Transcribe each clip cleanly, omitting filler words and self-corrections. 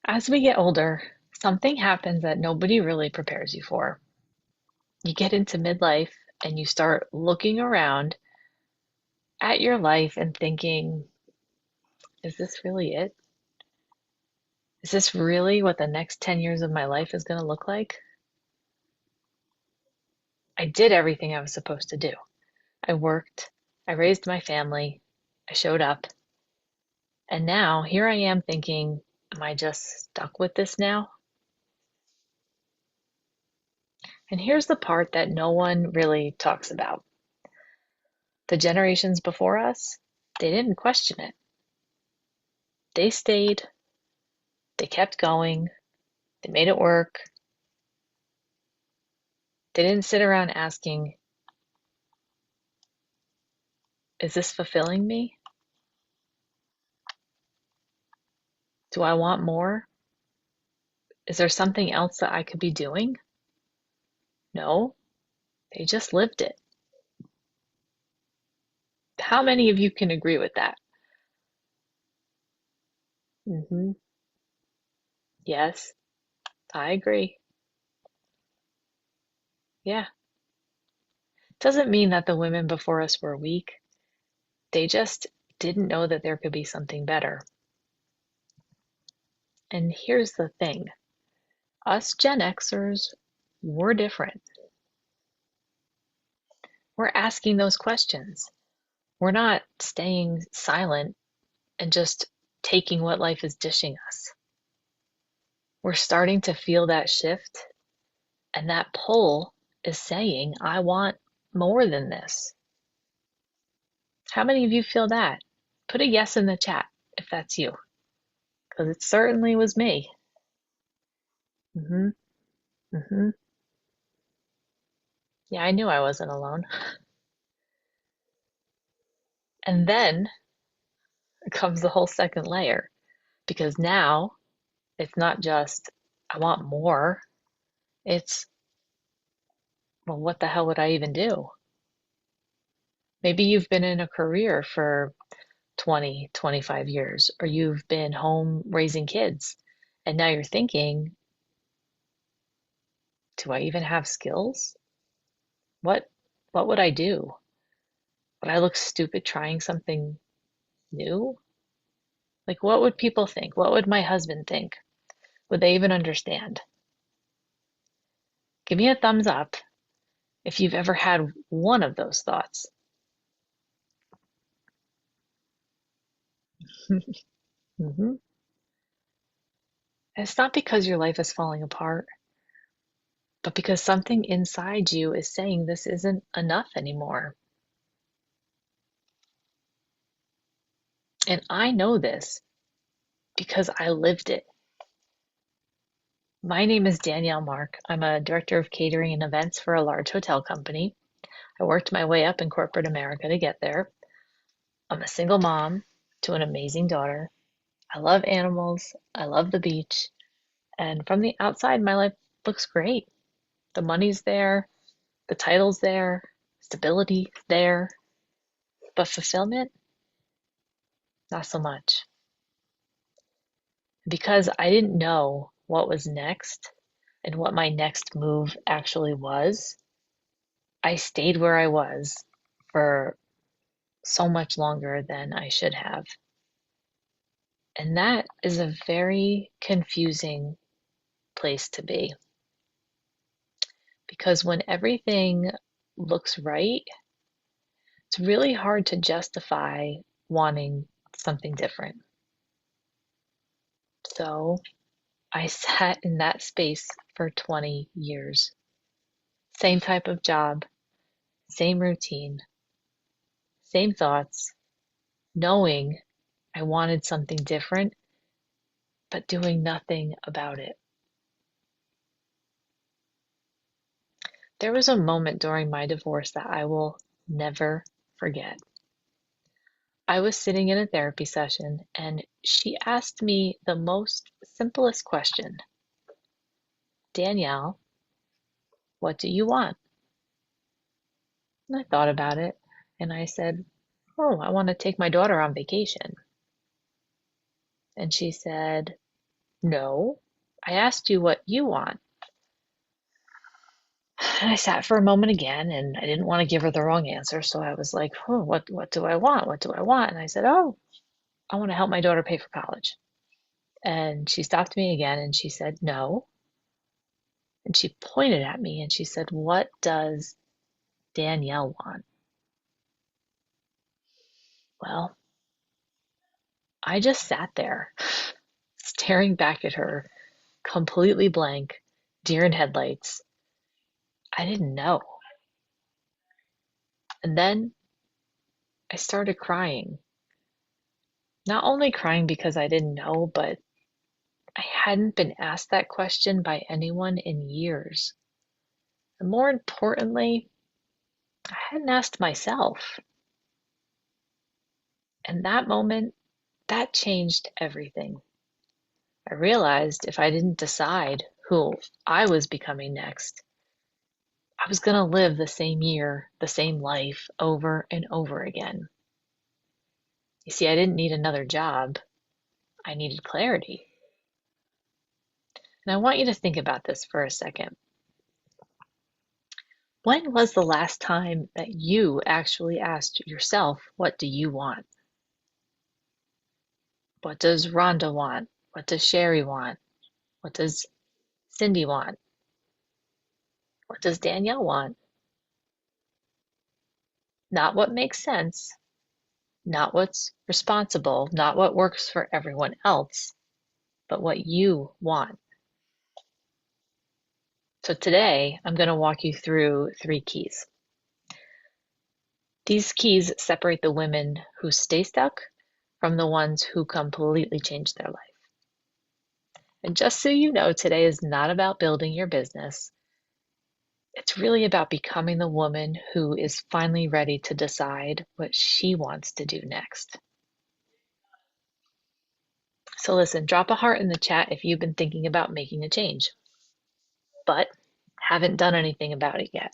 As we get older, something happens that nobody really prepares you for. You get into midlife and you start looking around at your life and thinking, is this really it? Is this really what the next 10 years of my life is going to look like? I did everything I was supposed to do. I worked, I raised my family, I showed up, and now here I am thinking, am I just stuck with this now? And here's the part that no one really talks about. The generations before us, they didn't question it. They stayed, they kept going, they made it work. They didn't sit around asking, is this fulfilling me? Do I want more? Is there something else that I could be doing? No, they just lived it. How many of you can agree with that? Hmm. Yes, I agree. Yeah. Doesn't mean that the women before us were weak. They just didn't know that there could be something better. And here's the thing. Us Gen Xers, we're different. We're asking those questions. We're not staying silent and just taking what life is dishing us. We're starting to feel that shift, and that pull is saying, I want more than this. How many of you feel that? Put a yes in the chat if that's you, because it certainly was me. Hmm. Hmm. Yeah, I knew I wasn't alone. And then comes the whole second layer, because now it's not just, I want more. It's, well, what the hell would I even do? Maybe you've been in a career for 20, 25 years, or you've been home raising kids, and now you're thinking, do I even have skills? What what would I do? Would I look stupid trying something new? Like, what would people think? What would my husband think? Would they even understand? Give me a thumbs up if you've ever had one of those thoughts. Hmm. It's not because your life is falling apart, but because something inside you is saying this isn't enough anymore. And I know this because I lived it. My name is Danielle Mark. I'm a director of catering and events for a large hotel company. I worked my way up in corporate America to get there. I'm a single mom to an amazing daughter. I love animals. I love the beach. And from the outside, my life looks great. The money's there, the title's there, stability there, but fulfillment, not so much. Because I didn't know what was next and what my next move actually was, I stayed where I was for so much longer than I should have. And that is a very confusing place to be because when everything looks right, it's really hard to justify wanting something different. So I sat in that space for 20 years. Same type of job, same routine, same thoughts, knowing I wanted something different, but doing nothing about it. There was a moment during my divorce that I will never forget. I was sitting in a therapy session and she asked me the most simplest question. Danielle, what do you want? And I thought about it and I said, oh, I want to take my daughter on vacation. And she said, No, I asked you what you want. And I sat for a moment again, and I didn't want to give her the wrong answer. So I was like, oh, what do I want? What do I want? And I said, oh, I want to help my daughter pay for college. And she stopped me again and she said, no. And she pointed at me and she said, what does Danielle want? Well, I just sat there staring back at her, completely blank, deer in headlights. I didn't know. And then I started crying. Not only crying because I didn't know, but I hadn't been asked that question by anyone in years. And more importantly, I hadn't asked myself. And that moment, that changed everything. I realized if I didn't decide who I was becoming next, I was going to live the same year, the same life over and over again. You see, I didn't need another job. I needed clarity. And I want you to think about this for a second. When was the last time that you actually asked yourself, what do you want? What does Rhonda want? What does Sherry want? What does Cindy want? What does Danielle want? Not what makes sense, not what's responsible, not what works for everyone else, but what you want. So today, I'm going to walk you through 3 keys. These keys separate the women who stay stuck from the ones who completely change their life. And just so you know, today is not about building your business. It's really about becoming the woman who is finally ready to decide what she wants to do next. So listen, drop a heart in the chat if you've been thinking about making a change, but haven't done anything about it yet,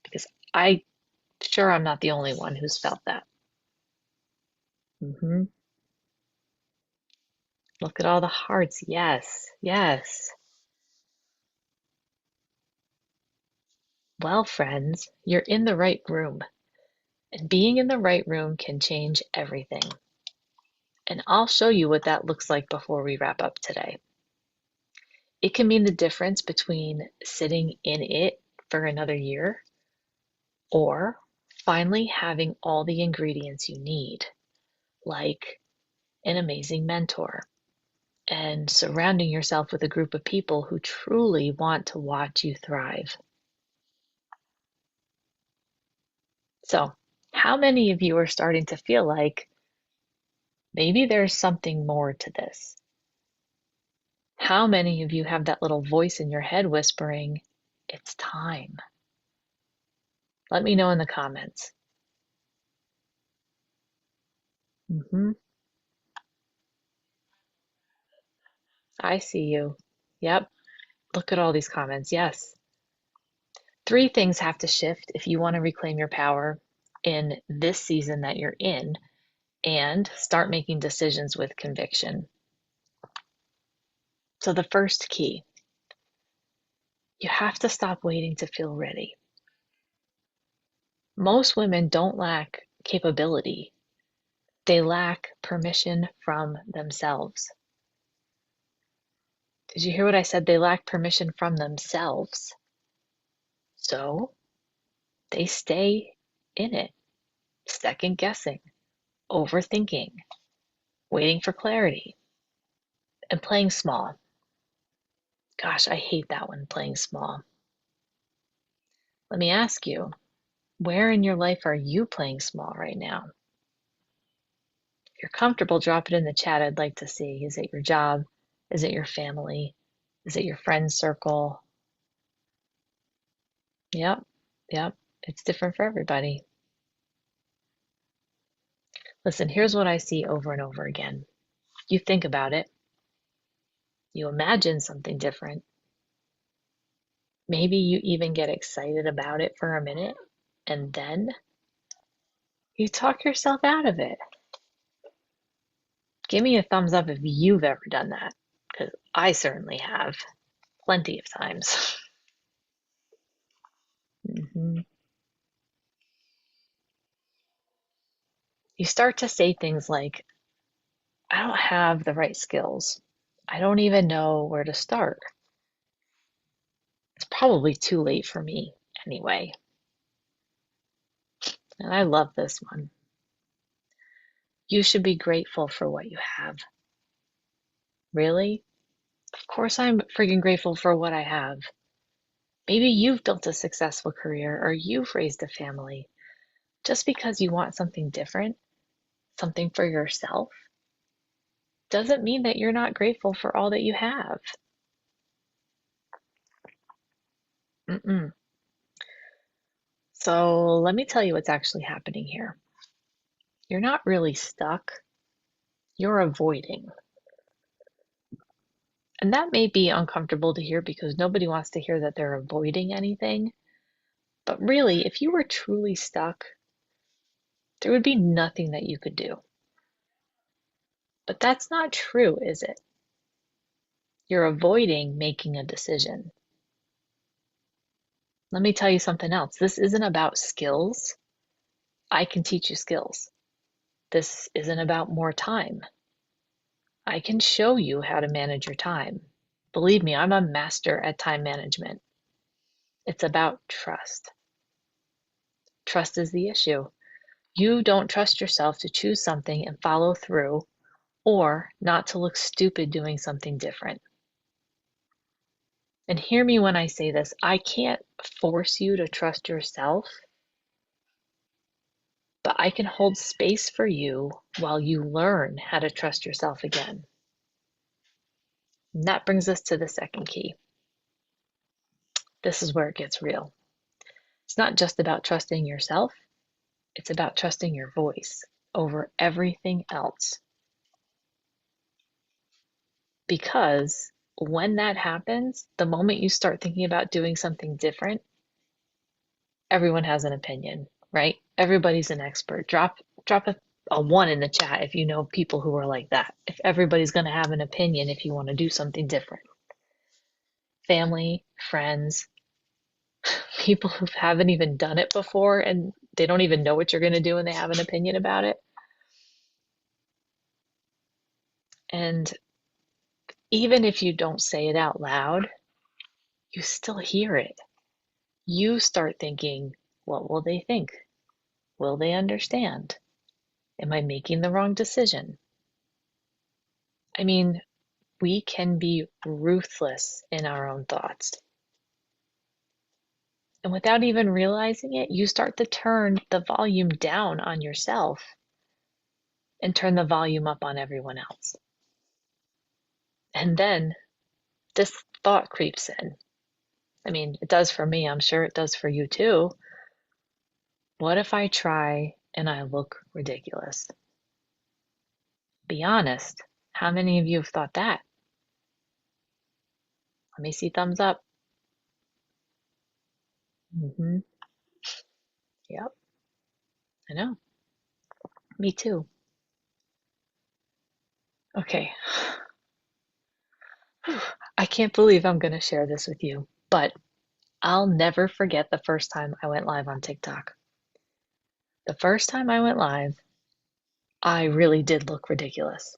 because I'm sure I'm not the only one who's felt that. hmm Look at all the hearts. Yes, yes. Well, friends, you're in the right room, and being in the right room can change everything. And I'll show you what that looks like before we wrap up today. It can mean the difference between sitting in it for another year or finally having all the ingredients you need, like an amazing mentor and surrounding yourself with a group of people who truly want to watch you thrive. So, how many of you are starting to feel like maybe there's something more to this? How many of you have that little voice in your head whispering, it's time? Let me know in the comments. hmm I see you. Yep. Look at all these comments. Yes. 3 things have to shift if you want to reclaim your power in this season that you're in and start making decisions with conviction. So, the first key, you have to stop waiting to feel ready. Most women don't lack capability, they lack permission from themselves. Did you hear what I said? They lack permission from themselves. So, they stay in it, second guessing, overthinking, waiting for clarity, and playing small. Gosh, I hate that one, playing small. Let me ask you, where in your life are you playing small right now? If you're comfortable, drop it in the chat. I'd like to see. Is it your job? Is it your family? Is it your friend circle? Yep, yep. It's different for everybody. Listen, here's what I see over and over again. You think about it, you imagine something different. Maybe you even get excited about it for a minute, and then you talk yourself out of it. Give me a thumbs up if you've ever done that. because I certainly have plenty of times. hmm You start to say things like, I don't have the right skills. I don't even know where to start. It's probably too late for me anyway. And I love this one. You should be grateful for what you have. Really? Of course I'm freaking grateful for what I have. Maybe you've built a successful career or you've raised a family. Just because you want something different, something for yourself, doesn't mean that you're not grateful for all that you have. Mm-mm. So let me tell you what's actually happening here. You're not really stuck, you're avoiding. And that may be uncomfortable to hear because nobody wants to hear that they're avoiding anything. But really, if you were truly stuck, there would be nothing that you could do. But that's not true, is it? You're avoiding making a decision. Let me tell you something else. This isn't about skills. I can teach you skills. This isn't about more time. I can show you how to manage your time. Believe me, I'm a master at time management. It's about trust. Trust is the issue. You don't trust yourself to choose something and follow through, or not to look stupid doing something different. And hear me when I say this, I can't force you to trust yourself, but I can hold space for you while you learn how to trust yourself again. And that brings us to the second key. This is where it gets real. It's not just about trusting yourself, it's about trusting your voice over everything else. Because when that happens, the moment you start thinking about doing something different, everyone has an opinion, right? Everybody's an expert. Drop a one in the chat if you know people who are like that. If everybody's going to have an opinion if you want to do something different. Family, friends, people who haven't even done it before and they don't even know what you're going to do and they have an opinion about it. And even if you don't say it out loud, you still hear it. You start thinking, what will they think? Will they understand? Am I making the wrong decision? I mean, we can be ruthless in our own thoughts. And without even realizing it, you start to turn the volume down on yourself and turn the volume up on everyone else. And then this thought creeps in. I mean, it does for me. I'm sure it does for you too. What if I try and I look ridiculous? Be honest. How many of you have thought that? Let me see thumbs up. Mm-hmm. Yep, I know. Me too. Okay. I can't believe I'm going to share this with you, but I'll never forget the first time I went live on TikTok. The first time I went live, I really did look ridiculous.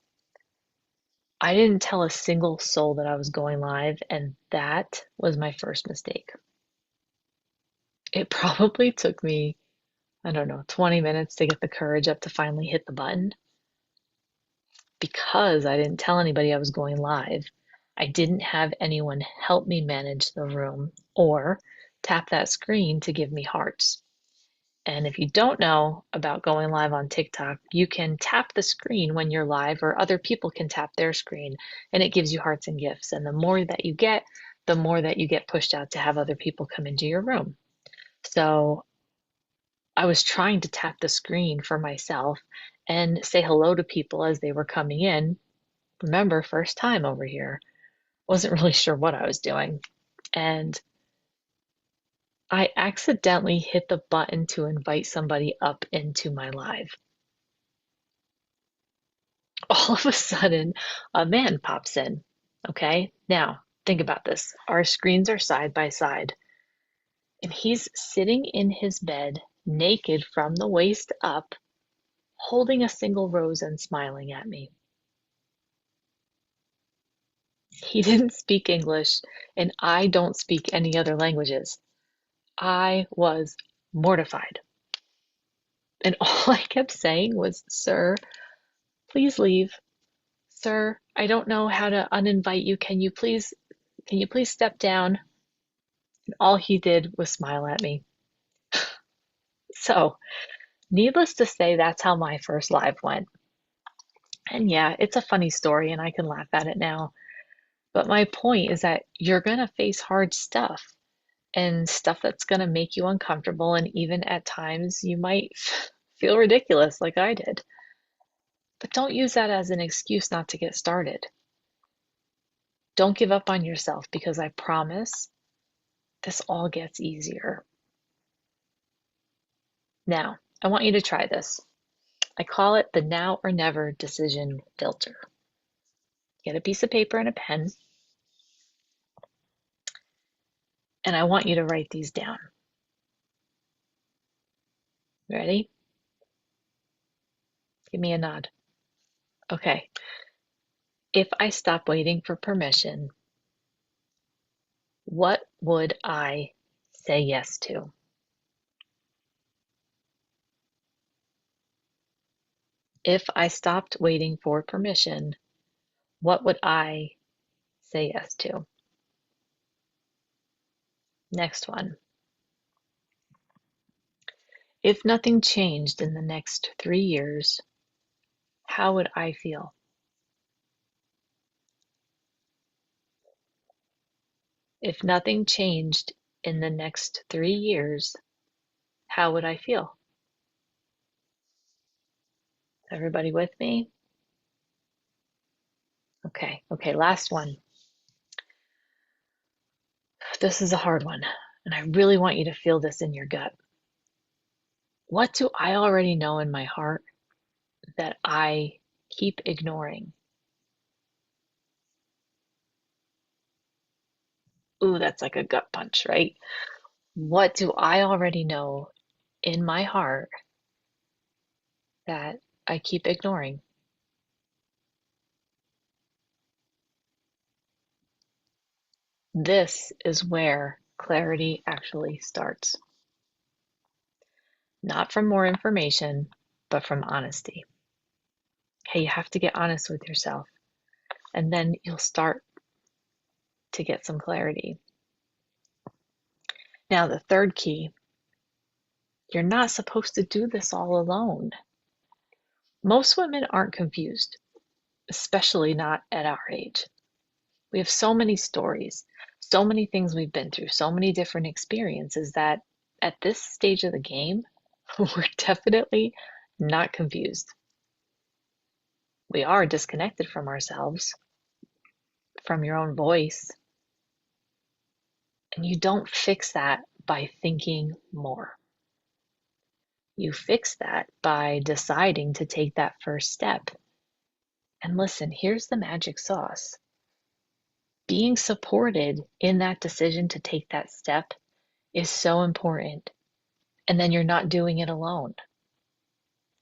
I didn't tell a single soul that I was going live, and that was my first mistake. It probably took me, I don't know, 20 minutes to get the courage up to finally hit the button. Because I didn't tell anybody I was going live, I didn't have anyone help me manage the room or tap that screen to give me hearts. And if you don't know about going live on TikTok, you can tap the screen when you're live, or other people can tap their screen, and it gives you hearts and gifts. And the more that you get, the more that you get pushed out to have other people come into your room. So I was trying to tap the screen for myself and say hello to people as they were coming in. Remember, first time over here. Wasn't really sure what I was doing. And I accidentally hit the button to invite somebody up into my live. All of a sudden, a man pops in. Okay, now think about this. Our screens are side by side, and he's sitting in his bed, naked from the waist up, holding a single rose and smiling at me. He didn't speak English, and I don't speak any other languages. I was mortified. And all I kept saying was, "Sir, please leave. Sir, I don't know how to uninvite you. Can you please step down?" And all he did was smile at me. So, needless to say, that's how my first live went. And yeah, it's a funny story and I can laugh at it now. But my point is that you're going to face hard stuff and stuff that's going to make you uncomfortable. And even at times, you might feel ridiculous like I did. But don't use that as an excuse not to get started. Don't give up on yourself because I promise this all gets easier. Now, I want you to try this. I call it the now or never decision filter. Get a piece of paper and a pen, and I want you to write these down. Ready? Give me a nod. Okay. If I stop waiting for permission, what would I say yes to? If I stopped waiting for permission, what would I say yes to? Next one. If nothing changed in the next 3 years, how would I feel? If nothing changed in the next 3 years, how would I feel? Everybody with me? Okay, last one. This is a hard one, and I really want you to feel this in your gut. What do I already know in my heart that I keep ignoring? Ooh, that's like a gut punch, right? What do I already know in my heart that I keep ignoring? This is where clarity actually starts. Not from more information, but from honesty. Hey, you have to get honest with yourself, and then you'll start to get some clarity. Now, the third key, you're not supposed to do this all alone. Most women aren't confused, especially not at our age. We have so many stories, so many things we've been through, so many different experiences that at this stage of the game, we're definitely not confused. We are disconnected from ourselves, from your own voice, and you don't fix that by thinking more. You fix that by deciding to take that first step. And listen, here's the magic sauce. Being supported in that decision to take that step is so important. And then you're not doing it alone.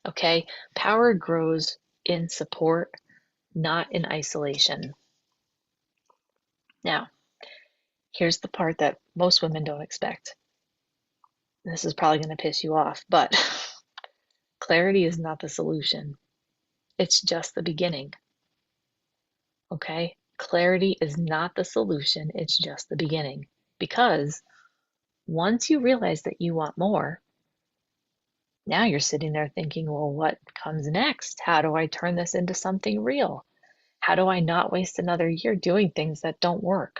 Okay? Power grows in support, not in isolation. Now, here's the part that most women don't expect. This is probably going to piss you off, but clarity is not the solution. It's just the beginning. Okay? Clarity is not the solution, it's just the beginning. Because once you realize that you want more, now you're sitting there thinking, well, what comes next? How do I turn this into something real? How do I not waste another year doing things that don't work?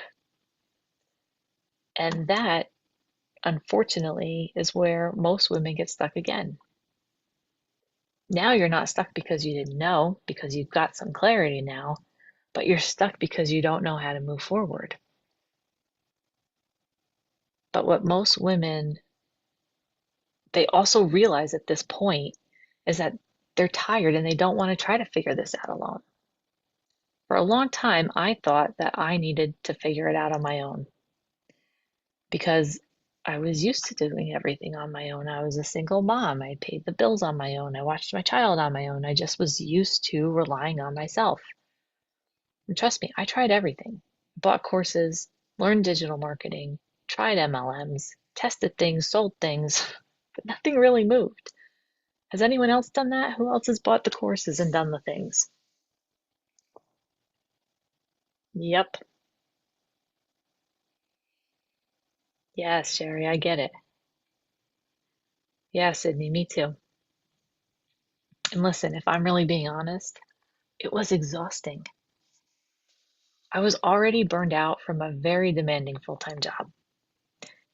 And that, unfortunately, is where most women get stuck again. Now you're not stuck because you didn't know, because you've got some clarity now, but you're stuck because you don't know how to move forward. But what most women, they also realize at this point is that they're tired and they don't want to try to figure this out alone. For a long time, I thought that I needed to figure it out on my own because I was used to doing everything on my own. I was a single mom. I paid the bills on my own. I watched my child on my own. I just was used to relying on myself. And trust me, I tried everything. Bought courses, learned digital marketing, tried MLMs, tested things, sold things, but nothing really moved. Has anyone else done that? Who else has bought the courses and done the things? Yep. Yes, Sherry, I get it. Yeah, Sydney, me too. And listen, if I'm really being honest, it was exhausting. I was already burned out from a very demanding full-time job.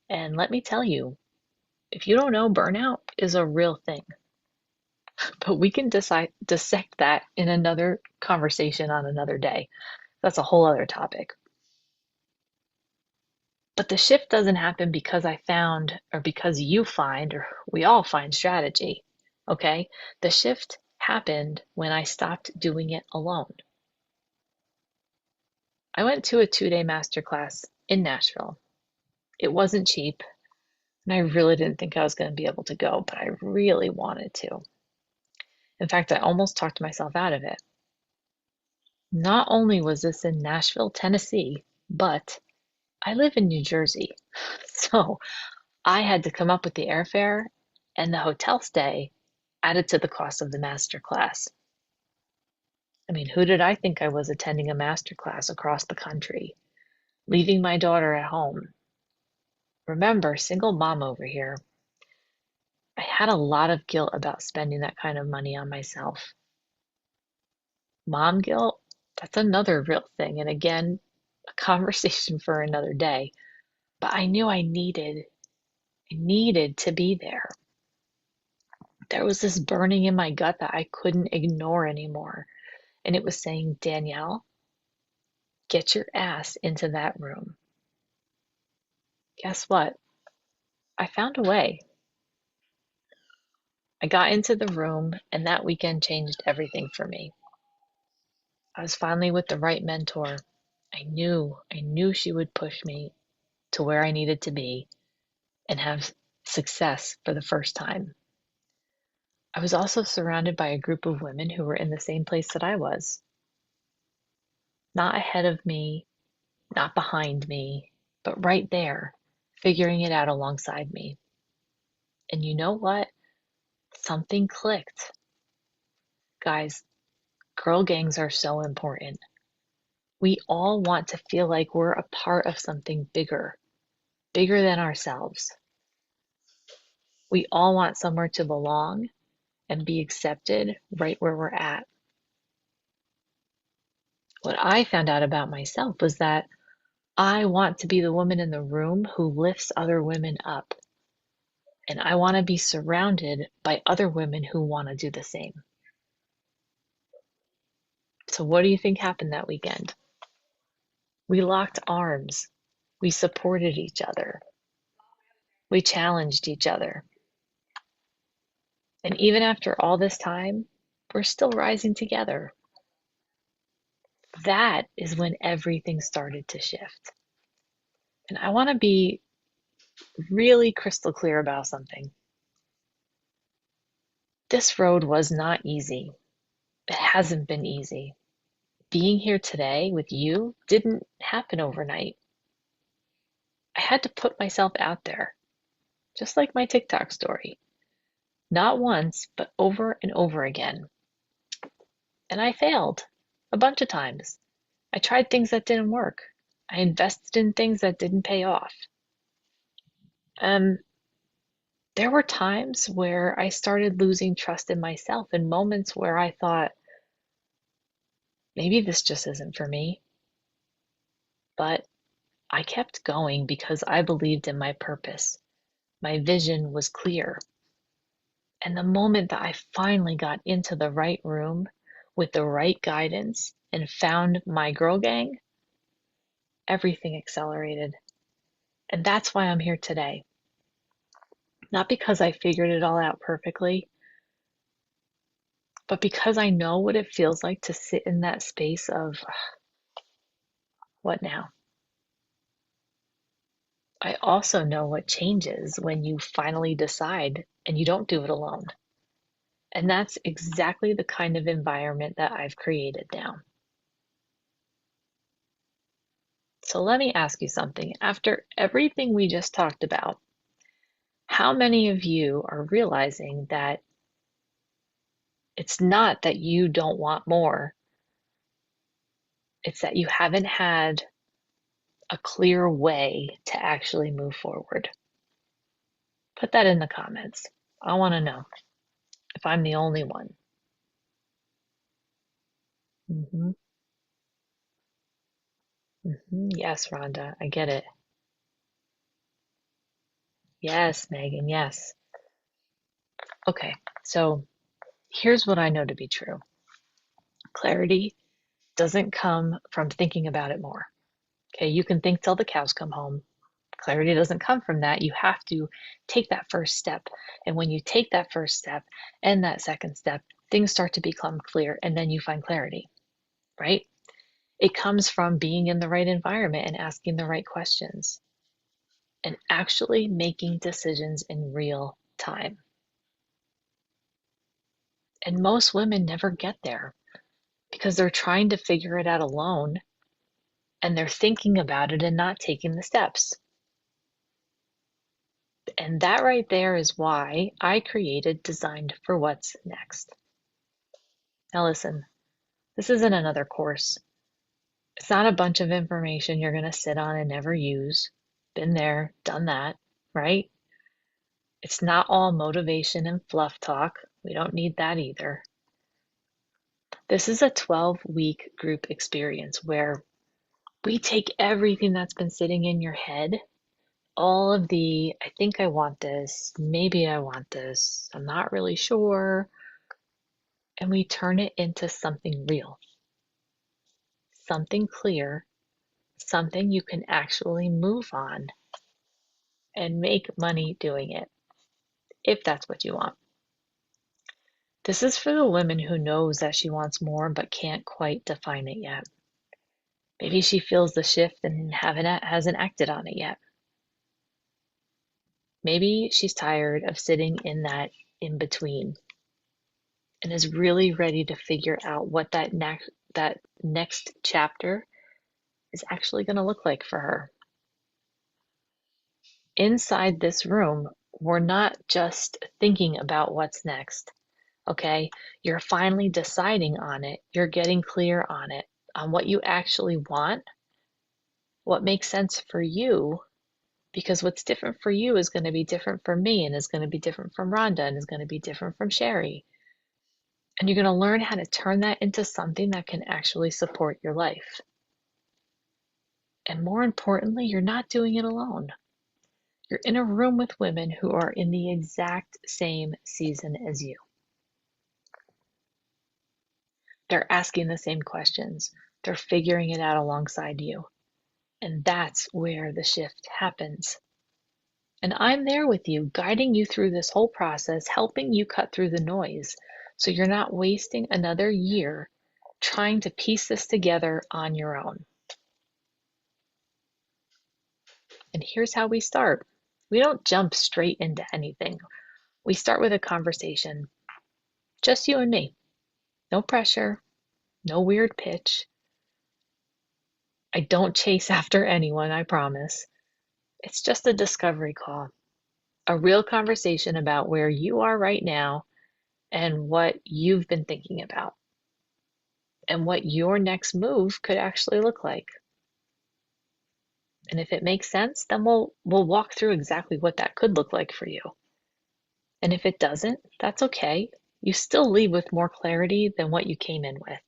And let me tell you, if you don't know, burnout is a real thing. But we can dissect that in another conversation on another day. That's a whole other topic. But the shift doesn't happen because I found, or because you find, or we all find strategy. Okay? The shift happened when I stopped doing it alone. I went to a 2-day masterclass in Nashville. It wasn't cheap, and I really didn't think I was going to be able to go, but I really wanted to. In fact, I almost talked myself out of it. Not only was this in Nashville, Tennessee, but I live in New Jersey. So I had to come up with the airfare and the hotel stay added to the cost of the master class. I mean, who did I think I was attending a master class across the country, leaving my daughter at home? Remember, single mom over here. I had a lot of guilt about spending that kind of money on myself. Mom guilt, that's another real thing. And again, a conversation for another day. But I knew I needed to be there. There was this burning in my gut that I couldn't ignore anymore. And it was saying, Danielle, get your ass into that room. Guess what? I found a way. I got into the room, and that weekend changed everything for me. I was finally with the right mentor. I knew she would push me to where I needed to be and have success for the first time. I was also surrounded by a group of women who were in the same place that I was. Not ahead of me, not behind me, but right there, figuring it out alongside me. And you know what? Something clicked. Guys, girl gangs are so important. We all want to feel like we're a part of something bigger, bigger than ourselves. We all want somewhere to belong and be accepted right where we're at. What I found out about myself was that I want to be the woman in the room who lifts other women up. And I want to be surrounded by other women who want to do the same. So, what do you think happened that weekend? We locked arms. We supported each other. We challenged each other. And even after all this time, we're still rising together. That is when everything started to shift. And I want to be really crystal clear about something. This road was not easy. It hasn't been easy. Being here today with you didn't happen overnight. I had to put myself out there, just like my TikTok story. Not once, but over and over again. And I failed a bunch of times. I tried things that didn't work. I invested in things that didn't pay off. Um, there were times where I started losing trust in myself, and moments where I thought, maybe this just isn't for me. But I kept going because I believed in my purpose. My vision was clear. And the moment that I finally got into the right room with the right guidance and found my girl gang, everything accelerated. And that's why I'm here today. Not because I figured it all out perfectly, But because I know what it feels like to sit in that space of what now? I also know what changes when you finally decide and you don't do it alone. And that's exactly the kind of environment that I've created now. So let me ask you something. After everything we just talked about, how many of you are realizing that it's not that you don't want more, it's that you haven't had a clear way to actually move forward? Put that in the comments. I want to know if I'm the only one. Hmm. Yes, Rhonda, I get it. Yes, Megan, yes. Okay, so here's what I know to be true. Clarity doesn't come from thinking about it more. Okay, you can think till the cows come home. Clarity doesn't come from that. You have to take that first step. And when you take that first step and that second step, things start to become clear and then you find clarity, right? It comes from being in the right environment and asking the right questions and actually making decisions in real time. And most women never get there because they're trying to figure it out alone and they're thinking about it and not taking the steps. And that right there is why I created Designed for What's Next. Now, listen, this isn't another course. It's not a bunch of information you're going to sit on and never use. Been there, done that, right? It's not all motivation and fluff talk. We don't need that either. This is a 12-week group experience where we take everything that's been sitting in your head, all of the, I think I want this, maybe I want this, I'm not really sure, and we turn it into something real, something clear, something you can actually move on and make money doing it, if that's what you want. This is for the woman who knows that she wants more but can't quite define it yet. Maybe she feels the shift and hasn't acted on it yet. Maybe she's tired of sitting in that in between and is really ready to figure out what that next chapter is actually going to look like for her. Inside this room, we're not just thinking about what's next, okay? You're finally deciding on it. You're getting clear on it, on what you actually want, what makes sense for you, because what's different for you is going to be different for me and is going to be different from Rhonda and is going to be different from Sherry. And you're going to learn how to turn that into something that can actually support your life. And more importantly, you're not doing it alone. You're in a room with women who are in the exact same season as you. They're asking the same questions. They're figuring it out alongside you. And that's where the shift happens. And I'm there with you, guiding you through this whole process, helping you cut through the noise so you're not wasting another year trying to piece this together on your own. And here's how we start. We don't jump straight into anything. We start with a conversation, just you and me. No pressure, no weird pitch. I don't chase after anyone, I promise. It's just a discovery call, a real conversation about where you are right now and what you've been thinking about and what your next move could actually look like. And if it makes sense, then we'll walk through exactly what that could look like for you. And if it doesn't, that's okay. You still leave with more clarity than what you came in with.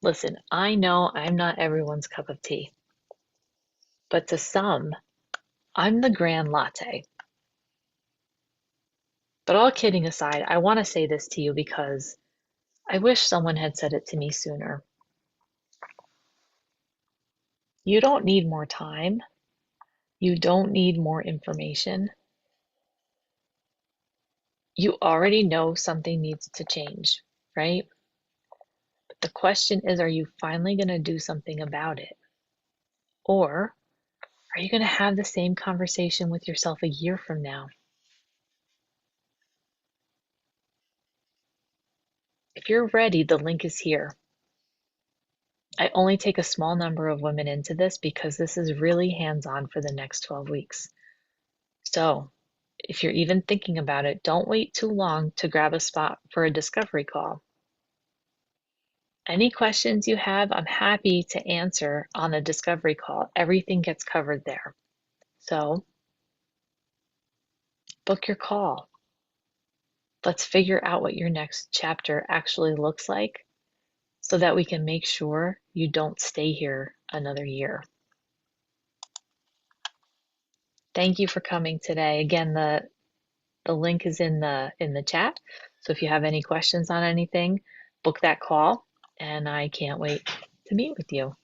Listen, I know I'm not everyone's cup of tea, but to some, I'm the grand latte. But all kidding aside, I want to say this to you because I wish someone had said it to me sooner. You don't need more time. You don't need more information. You already know something needs to change, right? But the question is, are you finally going to do something about it? Or are you going to have the same conversation with yourself a year from now? If you're ready, the link is here. I only take a small number of women into this because this is really hands-on for the next 12 weeks. So if you're even thinking about it, don't wait too long to grab a spot for a discovery call. Any questions you have, I'm happy to answer on a discovery call. Everything gets covered there. So book your call. Let's figure out what your next chapter actually looks like so that we can make sure you don't stay here another year. Thank you for coming today. Again, the link is in the chat. So if you have any questions on anything, book that call, and I can't wait to meet with you.